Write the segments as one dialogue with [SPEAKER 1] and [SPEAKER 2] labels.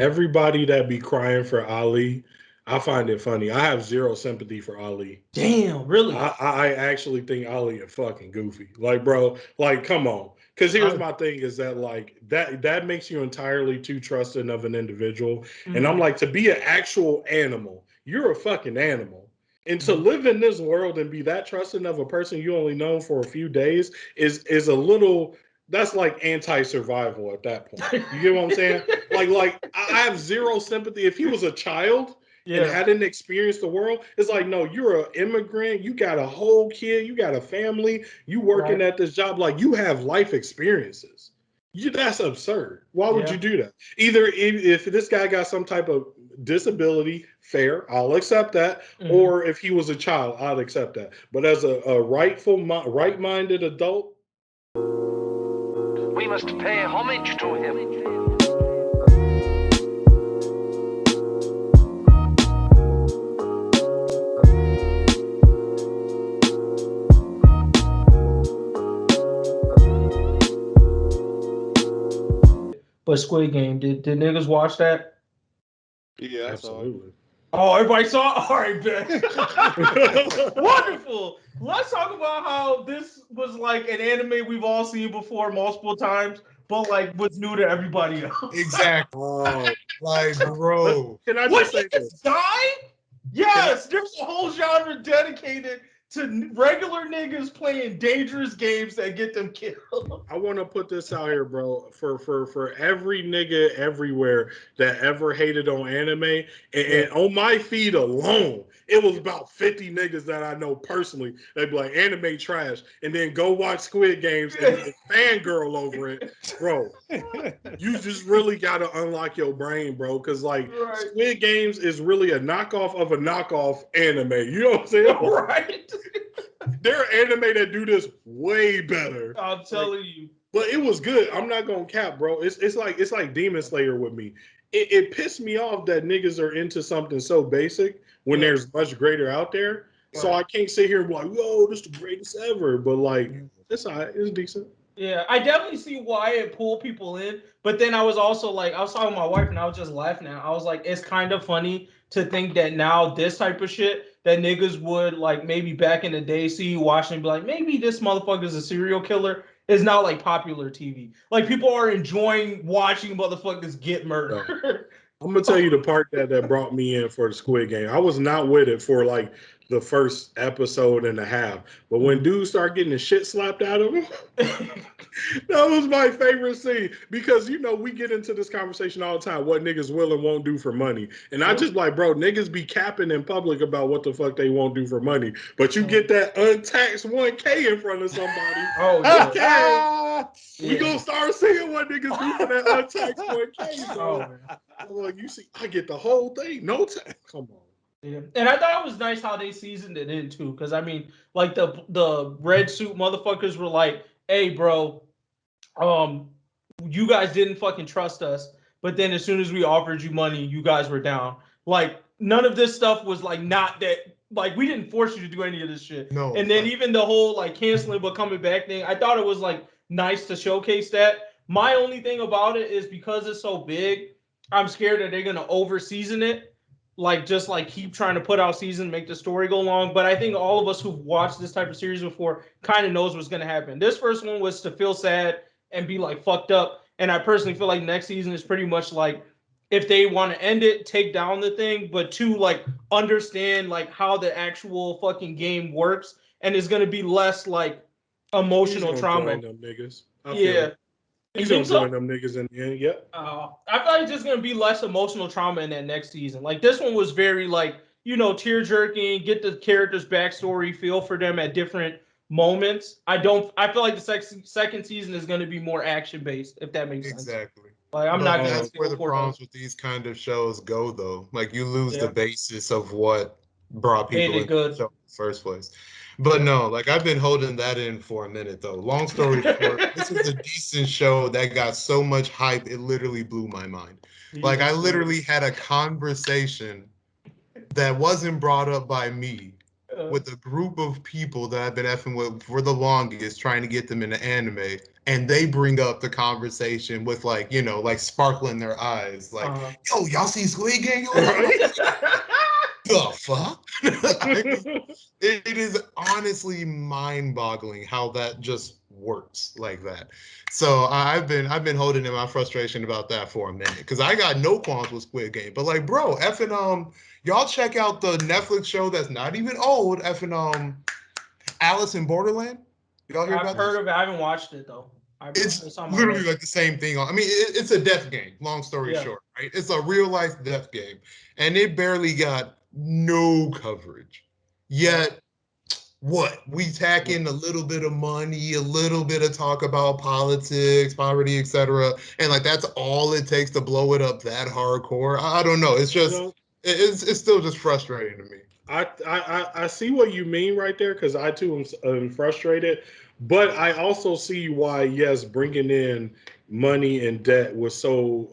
[SPEAKER 1] everybody that be crying for Ali, I find it funny. I have zero sympathy for Ali.
[SPEAKER 2] Damn, really?
[SPEAKER 1] I actually think Ali is fucking goofy. Like, bro, like, come on. Because here's my thing: is that like that makes you entirely too trusting of an individual. And I'm like, to be an actual animal, you're a fucking animal. And to live in this world and be that trusting of a person you only know for a few days is a little. That's like anti-survival at that point. You get what I'm saying? Like I have zero sympathy. If he was a child and
[SPEAKER 2] Yeah,
[SPEAKER 1] hadn't experienced the world, it's like, no, you're an immigrant, you got a whole kid, you got a family, you working
[SPEAKER 2] right.
[SPEAKER 1] at this job, like you have life experiences. That's absurd. Why would you
[SPEAKER 2] Yeah.
[SPEAKER 1] do that? Either if this guy got some type of disability, fair, I'll accept that.
[SPEAKER 2] Mhm.
[SPEAKER 1] Or if he was a child, I'd accept that. But as a right-minded adult,
[SPEAKER 3] We must pay homage to him.
[SPEAKER 2] But Squid Game, did niggas watch that?
[SPEAKER 4] Yeah, I saw it.
[SPEAKER 1] absolutely.
[SPEAKER 2] Oh, everybody saw it? All right, bet. Wonderful. Let's talk about how this was like an anime we've all seen before multiple times, but like was new to everybody else.
[SPEAKER 5] Exactly.
[SPEAKER 1] Oh,
[SPEAKER 5] Like,
[SPEAKER 1] but
[SPEAKER 5] bro.
[SPEAKER 1] can I
[SPEAKER 2] What,
[SPEAKER 1] just say this?
[SPEAKER 2] niggas die? Yes, there's a whole genre dedicated to regular niggas playing dangerous games that get them killed.
[SPEAKER 1] I want to put this out here, bro. For every nigga everywhere that ever hated on anime, and on my feed alone, it was about 50 niggas that I know personally. They'd be like, anime trash, and then go watch Squid Games and fangirl over it, bro. You just really gotta unlock your brain, bro, because like
[SPEAKER 2] Right.
[SPEAKER 1] Squid Games is really a knockoff of a knockoff anime. You know what I'm saying?
[SPEAKER 2] Right.
[SPEAKER 1] There are anime that do this way better.
[SPEAKER 2] I'm telling you.
[SPEAKER 1] But it was good. I'm not gonna cap, bro. It's like Demon Slayer with me. It pissed me off that niggas are into something so basic when
[SPEAKER 2] Yeah.
[SPEAKER 1] there's much greater out there. So I can't sit here and be like, "Yo, this is the greatest ever." But like, it's alright. It's decent.
[SPEAKER 2] Yeah, I definitely see why it pulled people in, but then I was also like, I was talking to my wife and I was just laughing at. I was like, it's kind of funny to think that now this type of shit that niggas would like maybe back in the day see you watching and be like, maybe this motherfucker's a serial killer is now like popular TV. Like people are enjoying watching motherfuckers get murdered.
[SPEAKER 1] I'm gonna tell you the part that brought me in for the Squid Game. I was not with it for like the first episode and a half, but when dudes start getting the shit slapped out of him, that was my favorite scene because we get into this conversation all the time. What niggas will and won't do for money, and I just like, bro, niggas be capping in public about what the fuck they won't do for money, but you get that untaxed 1K in front of somebody.
[SPEAKER 2] Oh yeah.
[SPEAKER 1] Okay, we gonna start seeing what niggas do for that untaxed 1K, bro. I'm like, you see, I get the whole thing, no tax. Come on.
[SPEAKER 2] Yeah. And I thought it was nice how they seasoned it in too, because I mean, like the red suit motherfuckers were like, "Hey, bro, um, you guys didn't fucking trust us, but then as soon as we offered you money, you guys were down." Like none of this stuff was like not that. Like we didn't force you to do any of this shit.
[SPEAKER 5] No.
[SPEAKER 2] And then even the whole like canceling but coming back thing, I thought it was like nice to showcase that. My only thing about it is because it's so big, I'm scared that they're gonna over season it, like just like keep trying to put out season, make the story go long. But I think all of us who've watched this type of series before kind of knows what's gonna happen. This first one was to feel sad and be like fucked up. And I personally feel like next season is pretty much like if they want to end it, take down the thing, but to like understand like how the actual fucking game works, and it's gonna be less like
[SPEAKER 1] He's
[SPEAKER 2] emotional
[SPEAKER 1] gonna join
[SPEAKER 2] trauma.
[SPEAKER 1] them niggas. I feel
[SPEAKER 2] Yeah.
[SPEAKER 1] it.
[SPEAKER 2] You
[SPEAKER 1] He's
[SPEAKER 2] think
[SPEAKER 1] gonna
[SPEAKER 2] so?
[SPEAKER 1] join them niggas in the end. Yep.
[SPEAKER 2] I feel like it's just gonna be less emotional trauma in that next season. Like this one was very like tear jerking, get the characters' backstory, feel for them at different moments. I don't. I feel like the second season is gonna be more action based, if that makes sense.
[SPEAKER 5] Exactly.
[SPEAKER 2] Like I'm
[SPEAKER 5] But
[SPEAKER 2] not gonna
[SPEAKER 5] that's where
[SPEAKER 2] feel
[SPEAKER 5] the
[SPEAKER 2] for them.
[SPEAKER 5] problems with these kind of shows go, though. Like you lose the
[SPEAKER 2] Yeah,
[SPEAKER 5] basis of what brought
[SPEAKER 2] made
[SPEAKER 5] people
[SPEAKER 2] it
[SPEAKER 5] into the
[SPEAKER 2] good.
[SPEAKER 5] show in the first place. But
[SPEAKER 2] Yeah.
[SPEAKER 5] no, like I've been holding that in for a minute, though. Long story short, this is a decent show that got so much hype, it literally blew my mind. Like I
[SPEAKER 2] Jesus Christ.
[SPEAKER 5] literally had a conversation that wasn't brought up by me with a group of people that I've been effing with for the longest, trying to get them into anime, and they bring up the conversation with like, you know, like sparkling their eyes, like, yo, y'all see Squid Game? Yo, the fuck? It is honestly mind-boggling how that just works like that. So I've been holding in my frustration about that for a minute because I got no qualms with Squid Game, but like, bro, effing y'all check out the Netflix show that's not even old, effing Alice in Borderland. Y'all hear about
[SPEAKER 2] I've heard of it. I haven't watched it though.
[SPEAKER 5] It's literally like the same thing. I mean, it's a death game, long story short, right? It's a real life death game. And it barely got no coverage. Yet, what? We tack in a little bit of money, a little bit of talk about politics, poverty, etc. And like that's all it takes to blow it up that hardcore. I don't know. It's just it's still just frustrating to me.
[SPEAKER 1] I see what you mean right there because I too am frustrated, but I also see why yes, bringing in money and debt was so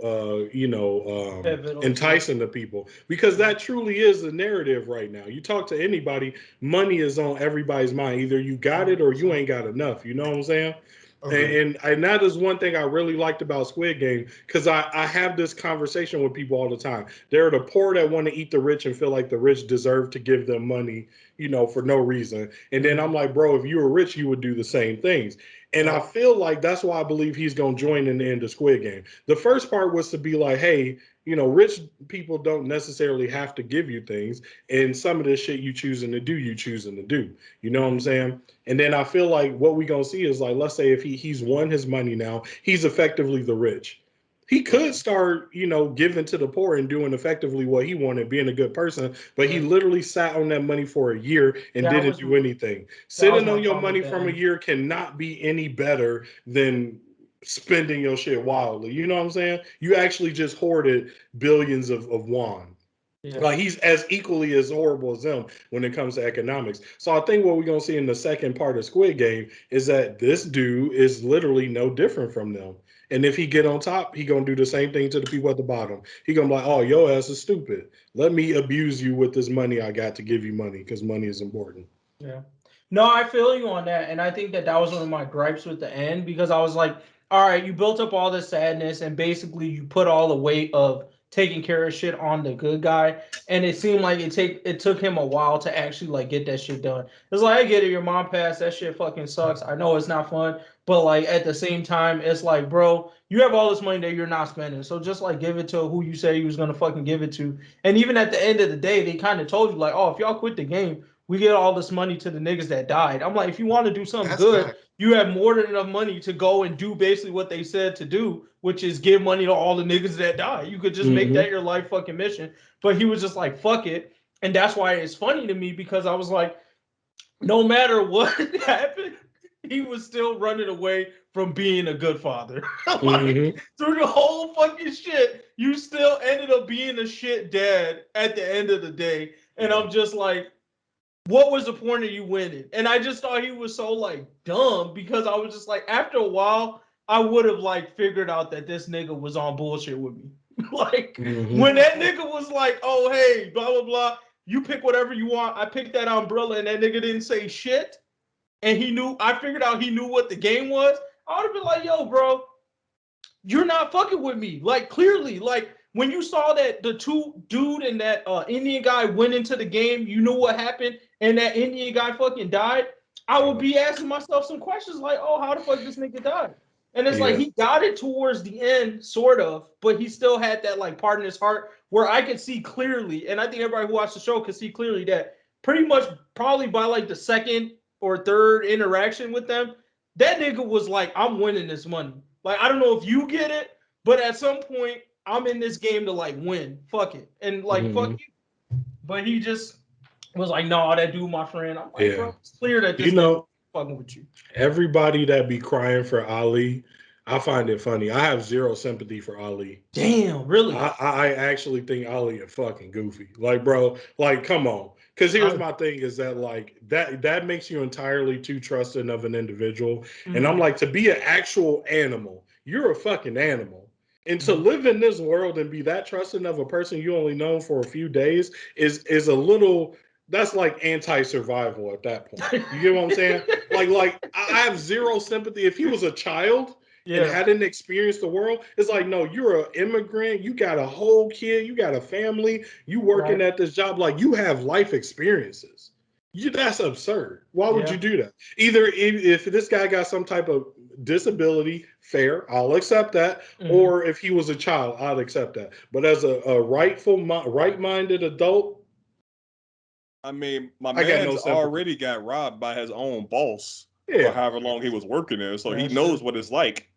[SPEAKER 1] enticing to people because that truly is the narrative right now. You talk to anybody, money is on everybody's mind. Either you got it or you ain't got enough. You know what I'm saying? Okay. And that is one thing I really liked about Squid Game because I have this conversation with people all the time. There are the poor that want to eat the rich and feel like the rich deserve to give them money, you know, for no reason. And then I'm like, bro, if you were rich, you would do the same things. And I feel like that's why I believe he's going to join in the end of Squid Game. The first part was to be like, hey, you know, rich people don't necessarily have to give you things. And some of this shit you choosing to do, you choosing to do. You know what I'm saying? And then I feel like what we going to see is like, let's say if he's won his money now, he's effectively the rich. He could start, you know, giving to the poor and doing effectively what he wanted, being a good person, but he literally sat on that money for a year and didn't do anything. Sitting on your money from a year cannot be any better than spending your shit wildly. You know what I'm saying? You actually just hoarded billions of won. Yeah. Like he's as equally as horrible as them when it comes to economics. So I think what we're gonna see in the second part of Squid Game is that this dude is literally no different from them. And if he get on top, he gonna do the same thing to the people at the bottom. He gonna be like, "Oh, your ass is stupid. Let me abuse you with this money I got to give you money because money is important."
[SPEAKER 2] Yeah. No, I feel you on that, and I think that was one of my gripes with the end because I was like, "All right, you built up all this sadness, and basically you put all the weight of taking care of shit on the good guy, and it seemed like it took him a while to actually like get that shit done. It's like I get it, your mom passed, that shit fucking sucks. I know it's not fun, but like at the same time, it's like, bro, you have all this money that you're not spending, so just like give it to who you say you was gonna fucking give it to. And even at the end of the day, they kind of told you like, oh, if y'all quit the game, we get all this money to the niggas that died. I'm like, if you want to do something good, you have more than enough money to go and do basically what they said to do, which is give money to all the niggas that die. You could just make that your life fucking mission. But he was just like, fuck it. And that's why it's funny to me because I was like, no matter what happened, he was still running away from being a good father. Like, through the whole fucking shit, you still ended up being a shit dad at the end of the day. And I'm just like, what was the point of you winning? And I just thought he was so like dumb because I was just like, after a while, I would have like figured out that this nigga was on bullshit with me. Like when that nigga was like, oh hey, blah blah blah, you pick whatever you want. I picked that umbrella and that nigga didn't say shit. And he knew, I figured out he knew what the game was. I would have been like, yo, bro, you're not fucking with me. Like clearly, like when you saw that the two dude and that Indian guy went into the game, you knew what happened, and that Indian guy fucking died. I would be asking myself some questions like, oh, how the fuck this nigga died? And it's like he got it towards the end, sort of, but he still had that like part in his heart where I could see clearly, and I think everybody who watched the show could see clearly that pretty much probably by like the second or third interaction with them, that nigga was like, I'm winning this money. Like, I don't know if you get it, but at some point, I'm in this game to like win. Fuck it. And like, fuck you. But he just was like, no, that dude, my friend. I'm like, bro, it's clear that this nigga fucking with you.
[SPEAKER 1] Everybody that be crying for Ali, I find it funny. I have zero sympathy for Ali.
[SPEAKER 2] Damn, really?
[SPEAKER 1] I actually think Ali is fucking goofy. Like, bro, like, come on. Because here's my thing is that, like, that makes you entirely too trusting of an individual. And I'm like, to be an actual animal, you're a fucking animal. And to live in this world and be that trusting of a person you only know for a few days is a little that's like anti-survival at that point. You get what I'm saying? Like I have zero sympathy. If he was a child and hadn't experienced the world, it's like, no, you're an immigrant. You got a whole kid. You got a family. You working at this job. Like, you have life experiences. That's absurd. Why would you do that? Either if this guy got some type of disability, fair, I'll accept that. Or if he was a child, I'll accept that. But as a right-minded adult,
[SPEAKER 4] I mean, my man's already got robbed by his own boss for however long he was working there, so he knows what it's like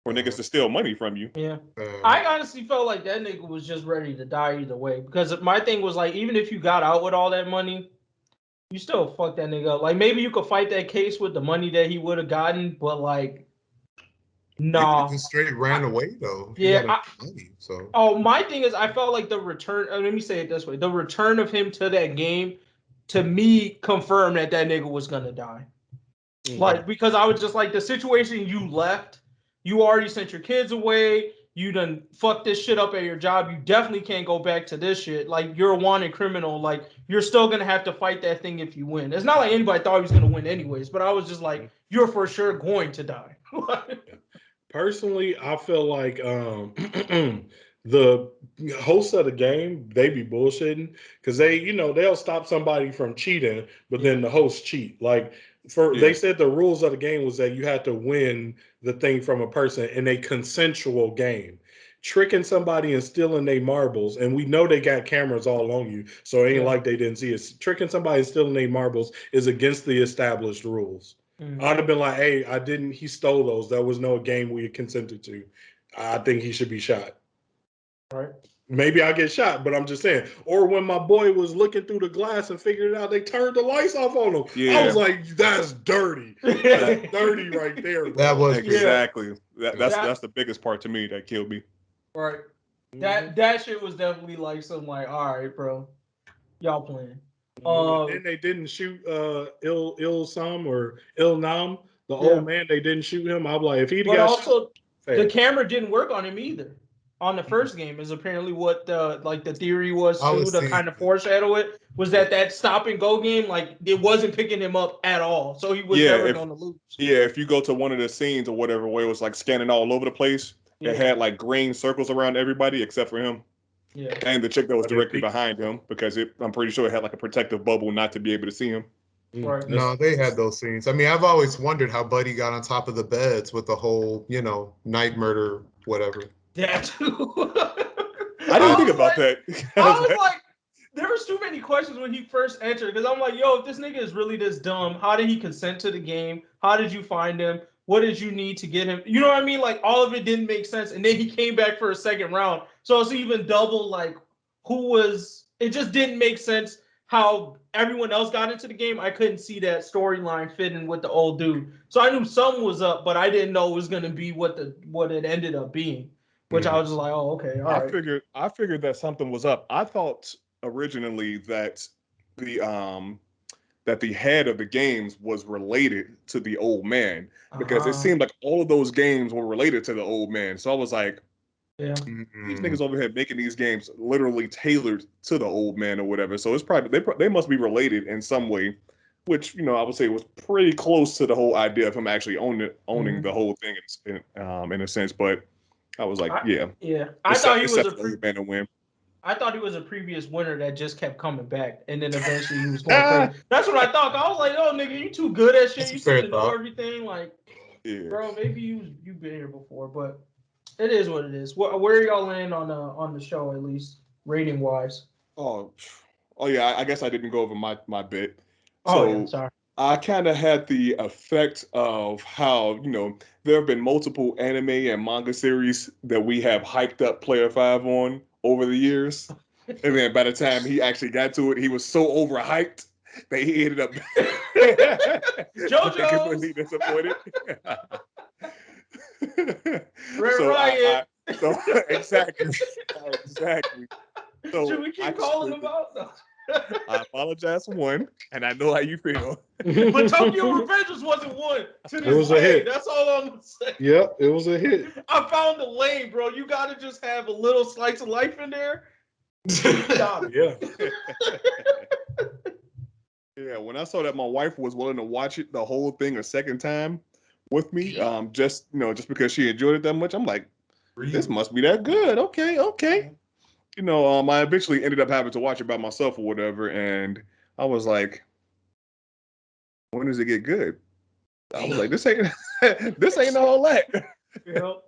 [SPEAKER 4] for niggas to steal money from you.
[SPEAKER 2] Yeah. I honestly felt like that nigga was just ready to die either way, because my thing was like, even if you got out with all that money, you still fuck that nigga up. Like, maybe you could fight that case with the money that he would have gotten, but like, nah.
[SPEAKER 5] He just straight ran away though.
[SPEAKER 2] Yeah.
[SPEAKER 5] Money, so.
[SPEAKER 2] Oh, my thing is, I felt like the return. Let me say it this way: the return of him to that game, to me, confirmed that nigga was gonna die. Like, because I was just like, the situation you left, you already sent your kids away. You done fucked this shit up at your job. You definitely can't go back to this shit. Like, you're a wanted criminal. Like, you're still going to have to fight that thing if you win. It's not like anybody thought he was going to win anyways, but I was just like, you're for sure going to die.
[SPEAKER 1] Personally, I feel like the hosts of the game, they be bullshitting because they'll stop somebody from cheating, but then the hosts cheat. Like, they said the rules of the game was that you had to win the thing from a person in a consensual game. Tricking somebody and stealing their marbles, and we know they got cameras all on you, so it ain't like they didn't see it. Tricking somebody and stealing their marbles is against the established rules. I'd have been like, hey, he stole those. That was no game we consented to. I think he should be shot.
[SPEAKER 2] Right.
[SPEAKER 1] Maybe I'll get shot, but I'm just saying. Or when my boy was looking through the glass and figured it out, they turned the lights off on him. Yeah. I was like, that's dirty. That's dirty right there, bro.
[SPEAKER 5] That was
[SPEAKER 4] exactly. That's the biggest part to me that killed me.
[SPEAKER 2] Right. That shit was definitely like something like, all right, bro, y'all playing.
[SPEAKER 1] Then they didn't shoot Il-Sam or Il-Nam, the old man. They didn't shoot him. I'm like, if he got
[SPEAKER 2] also shot, the camera didn't work on him either. On the first game is apparently what the theory was too, to kind of foreshadow it, was that stop and go game, like, it wasn't picking him up at all, so he was never going to lose.
[SPEAKER 4] Yeah, if you go to one of the scenes or whatever where it was like scanning all over the place, it had like green circles around everybody except for him.
[SPEAKER 2] Yeah,
[SPEAKER 4] and the chick that was directly behind him, because I'm pretty sure it had like a protective bubble not to be able to see him.
[SPEAKER 2] Right.
[SPEAKER 5] No, they had those scenes. I mean, I've always wondered how Buddy got on top of the beds with the whole, night murder, whatever.
[SPEAKER 2] Yeah, too.
[SPEAKER 4] I didn't think about that.
[SPEAKER 2] I was like, there was too many questions when he first entered, because I'm like, yo, if this nigga is really this dumb, how did he consent to the game? How did you find him? What did you need to get him? You know what I mean? Like, all of it didn't make sense. And then he came back for a second round. So it's even double, like, it just didn't make sense how everyone else got into the game. I couldn't see that storyline fitting with the old dude. So I knew something was up, but I didn't know it was going to be what it ended up being. Which I was just like, oh, okay, all right.
[SPEAKER 4] I figured that something was up. I thought originally that the head of the games was related to the old man, because it seemed like all of those games were related to the old man. So I was like, these niggas over here making these games literally tailored to the old man or whatever. So it's probably they must be related in some way, which I would say was pretty close to the whole idea of him actually owning the whole thing in a sense, but. I was like,
[SPEAKER 2] I thought he was I thought he was a previous winner that just kept coming back, and then eventually he was going crazy. That's what I thought. I was like, "Oh, nigga, you too good at shit. You seem to know everything." Like, bro, maybe you've been here before, but it is what it is. Where y'all land on the show, at least rating wise?
[SPEAKER 4] Oh yeah. I guess I didn't go over my bit.
[SPEAKER 2] So, sorry.
[SPEAKER 4] I kind of had the effect of how, there have been multiple anime and manga series that we have hyped up Player 5 on over the years. And then by the time he actually got to it, he was so overhyped that he ended up completely disappointed. Exactly. So
[SPEAKER 2] should we keep calling him out? No.
[SPEAKER 4] I apologize for one, and I know how you feel.
[SPEAKER 2] But Tokyo Revengers wasn't one.
[SPEAKER 1] It was a hit.
[SPEAKER 2] That's all I'm gonna say.
[SPEAKER 1] Yep, it was a hit.
[SPEAKER 2] I found the lane, bro. You gotta just have a little slice of life in there.
[SPEAKER 1] Yeah.
[SPEAKER 4] Yeah, when I saw that my wife was willing to watch it the whole thing a second time with me, just because she enjoyed it that much, I'm like, this must be that good. Okay. I eventually ended up having to watch it by myself or whatever, and I was like, when does it get good? I was like, this ain't all that.
[SPEAKER 2] Yep.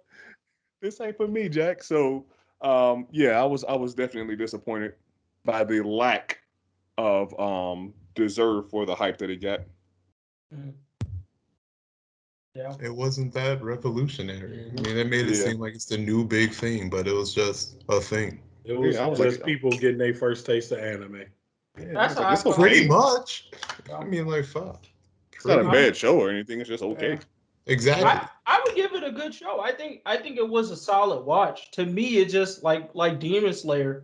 [SPEAKER 4] This ain't for me, Jack. So, I was definitely disappointed by the lack of deserve for the hype that it got.
[SPEAKER 2] Yeah.
[SPEAKER 5] It wasn't that revolutionary. I mean, they made it seem like it's the new big thing, but it was just a thing.
[SPEAKER 1] It was just people getting their first taste of anime.
[SPEAKER 4] Yeah,
[SPEAKER 2] That's how
[SPEAKER 4] it's
[SPEAKER 2] I
[SPEAKER 4] okay.
[SPEAKER 5] Pretty much. I mean, like, fuck.
[SPEAKER 4] It's not a bad show or anything. It's just okay.
[SPEAKER 5] Exactly.
[SPEAKER 2] I would give it a good show. I think it was a solid watch. To me, it just like Demon Slayer.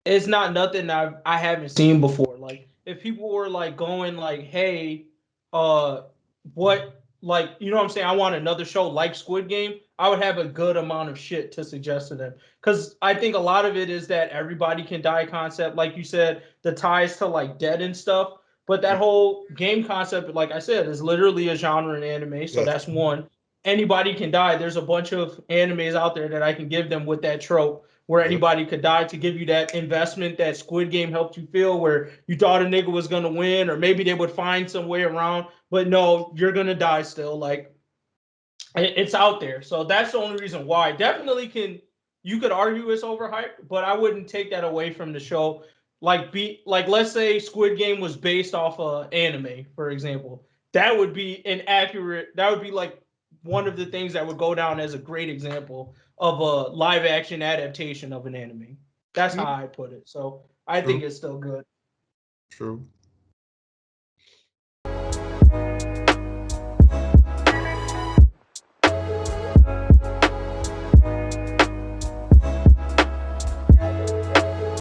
[SPEAKER 2] It's not nothing I haven't seen before. Like if people were like going like, hey, what, like, you know what I'm saying? I want another show like Squid Game. I would have a good amount of shit to suggest to them. Because I think a lot of it is that everybody can die concept. Like you said, the ties to like dead and stuff. But that whole game concept, like I said, is literally a genre in anime. So that's one. Anybody can die. There's a bunch of animes out there that I can give them with that trope where anybody could die to give you that investment that Squid Game helped you feel, where you thought a nigga was going to win, or maybe they would find some way around, but no, you're going to die still. Like, it's out there. So that's the only reason why. Definitely you could argue it's overhyped, but I wouldn't take that away from the show. Like, let's say Squid Game was based off anime, for example. That would be like one of the things that would go down as a great example of a live action adaptation of an anime. That's how I put it. So I think it's still good.
[SPEAKER 5] True.